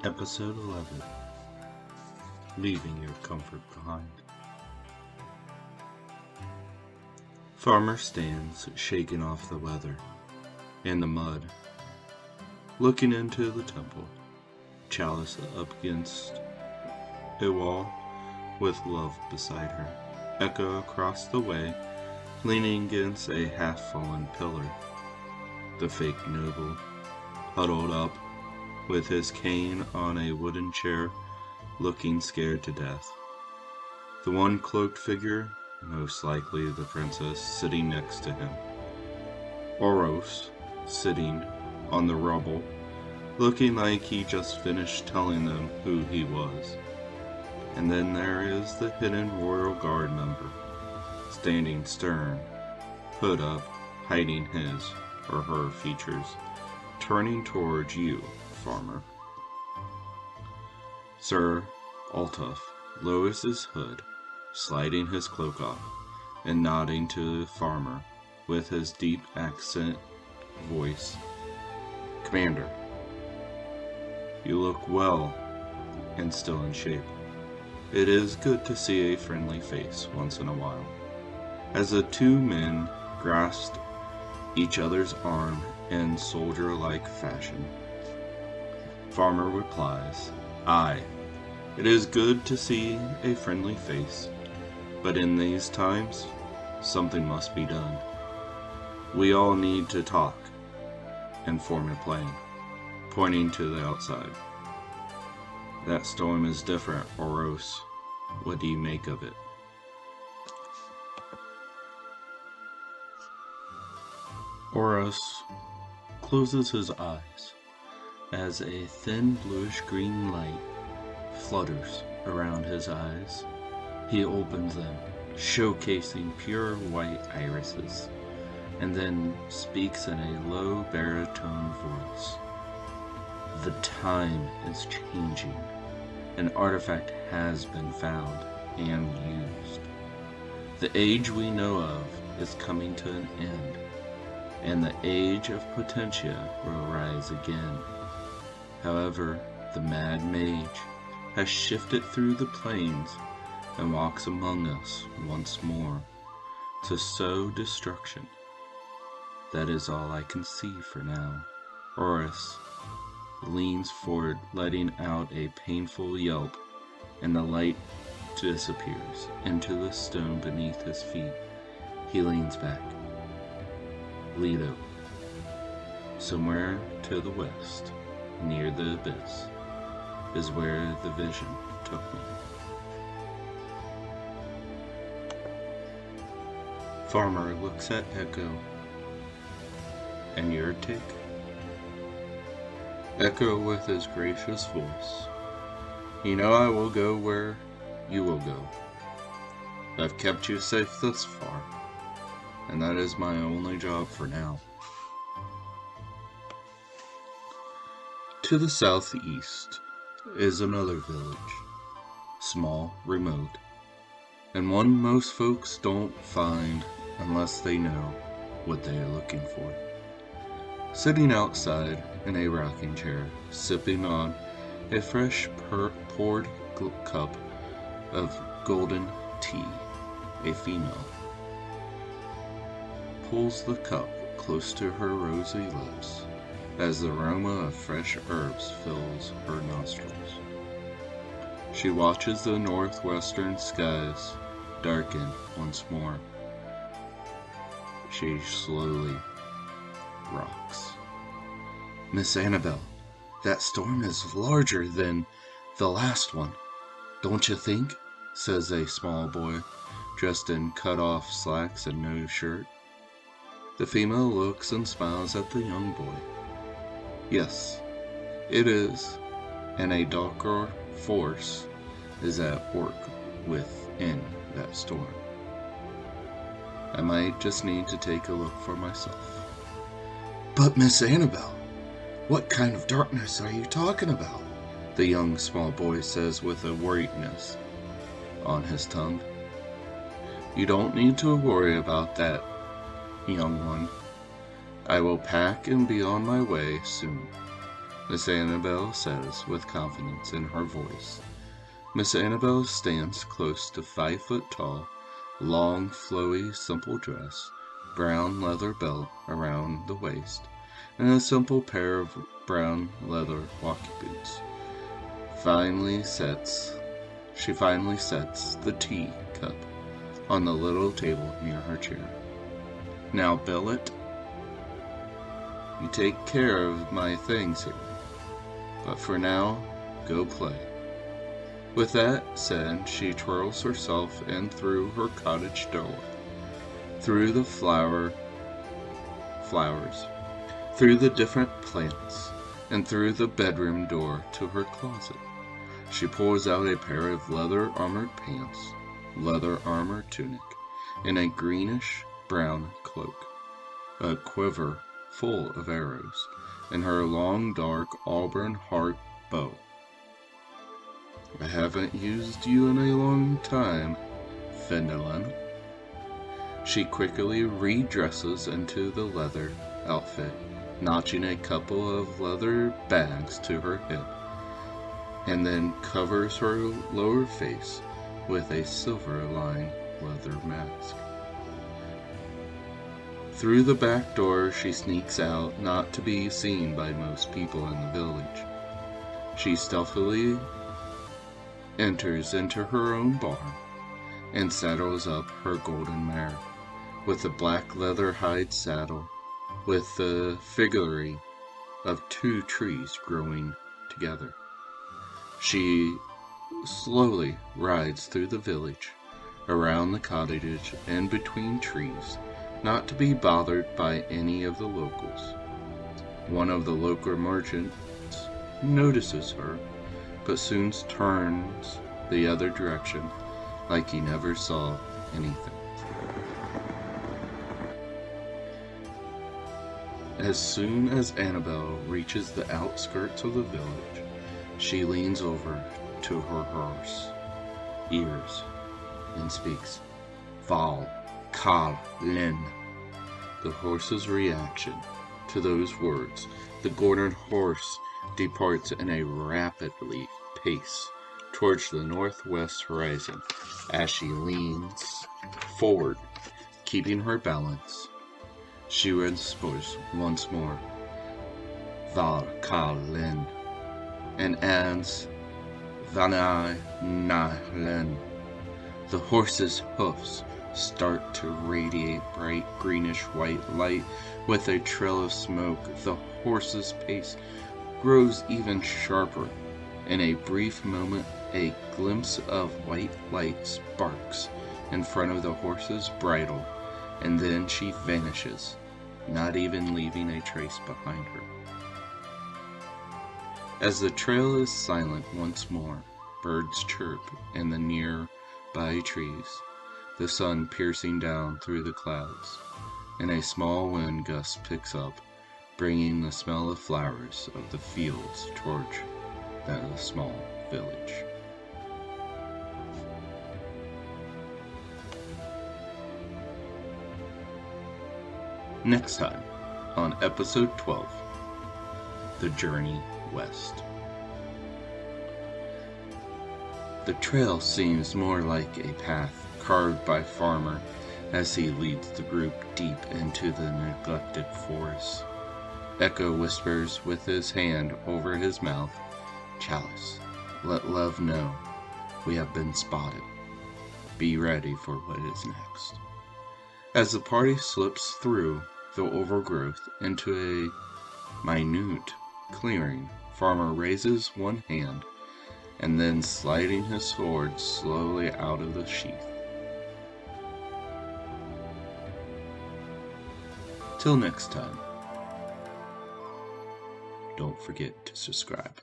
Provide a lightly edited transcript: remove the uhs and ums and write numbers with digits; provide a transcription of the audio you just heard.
Episode 11. Leaving Your Comfort Behind. Farmer stands shaking off the weather and the mud, looking into the temple, chalice up against a wall with love beside her, Echo across the way, leaning against a half-fallen pillar, the fake noble, huddled up with his cane on a wooden chair, looking scared to death. The one cloaked figure, most likely the princess, sitting next to him. Orros, sitting on the rubble, looking like he just finished telling them who he was. And then there is the hidden royal guard member, standing stern, hood up, hiding his or her features, turning towards you, Farmer. Sir Altuf lowers his hood, sliding his cloak off, and nodding to the farmer with his deep accent voice. Commander, you look well and still in shape. It is good to see a friendly face once in a while. As the two men grasped each other's arm in soldier-like fashion, Farmer replies, Aye, it is good to see a friendly face, but in these times, something must be done. We all need to talk and form a plan, pointing to the outside. That storm is different, Orros. What do you make of it? Orros closes his eyes as a thin bluish-green light flutters around his eyes. He opens them, showcasing pure white irises, and then speaks in a low baritone voice. The time is changing. An artifact has been found and used. The age we know of is coming to an end, and the age of Potentia will rise again. However, the Mad Mage has shifted through the plains and walks among us once more to sow destruction. That is all I can see for now. Orros leans forward, letting out a painful yelp, and the light disappears into the stone beneath his feet. He leans back. Leto, somewhere to the west, near the abyss, is where the vision took me. Farmer looks at Echo. And your take? Echo with his gracious voice. You know I will go where you will go. I've kept you safe thus far, and that is my only job for now. To the southeast is another village, small, remote, and one most folks don't find unless they know what they are looking for. Sitting outside in a rocking chair, sipping on a fresh poured cup of golden tea, a female pulls the cup close to her rosy lips as the aroma of fresh herbs fills her nostrils. She watches the northwestern skies darken once more. She slowly rocks. Miss Annabelle, that storm is larger than the last one, don't you think? Says a small boy, dressed in cut-off slacks and no shirt. The female looks and smiles at the young boy. Yes, it is, and a darker force is at work within that storm. I might just need to take a look for myself. But Miss Annabelle, what kind of darkness are you talking about? The young small boy says with a worriedness on his tongue. You don't need to worry about that, young one. I will pack and be on my way soon. Miss Annabel says with confidence in her voice. Miss Annabel stands close to 5 foot tall, long, flowy, simple dress, brown leather belt around the waist, and a simple pair of brown leather walking boots. She finally sets the tea cup on the little table near her chair. Now, Billet, you take care of my things here, but for now, go play. With that said, she twirls herself in through her cottage door, through the flowers, through the different plants, and through the bedroom door to her closet. She pulls out a pair of leather armored pants, leather armored tunic, and a greenish brown cloak, a quiver full of arrows, and her long dark auburn heart bow. I haven't used you in a long time, Fendelin. She quickly redresses into the leather outfit, notching a couple of leather bags to her hip, and then covers her lower face with a silver-lined leather mask. Through the back door she sneaks out, not to be seen by most people in the village. She stealthily enters into her own barn and saddles up her golden mare with a black leather hide saddle with the figurine of 2 trees growing together. She slowly rides through the village, around the cottages and between trees, not to be bothered by any of the locals. One of the local merchants notices her, but soon turns the other direction like he never saw anything. As soon as Annabel reaches the outskirts of the village, she leans over to her horse ears and speaks, Val, Kal, Lin. The horse's reaction to those words, the golden horse departs in a rapidly pace towards the northwest horizon as she leans forward, keeping her balance. She whispers once more, Val, Kal, Lin, and adds, Vanai, Na, Len. The horse's hoofs start to radiate bright greenish-white light with a trail of smoke. The horse's pace grows even sharper. In a brief moment, a glimpse of white light sparks in front of the horse's bridle, and then she vanishes, not even leaving a trace behind her. As the trail is silent once more, birds chirp in the nearby trees, the sun piercing down through the clouds, and a small wind gust picks up, bringing the smell of flowers of the fields towards that small village. Next time on episode 12, The Journey West. The trail seems more like a path carved by Farmer as he leads the group deep into the neglected forest. Echo whispers with his hand over his mouth, Chalice, let love know we have been spotted. Be ready for what is next. As the party slips through the overgrowth into a minute clearing, Farmer raises one hand and then sliding his sword slowly out of the sheath. Till next time, don't forget to subscribe.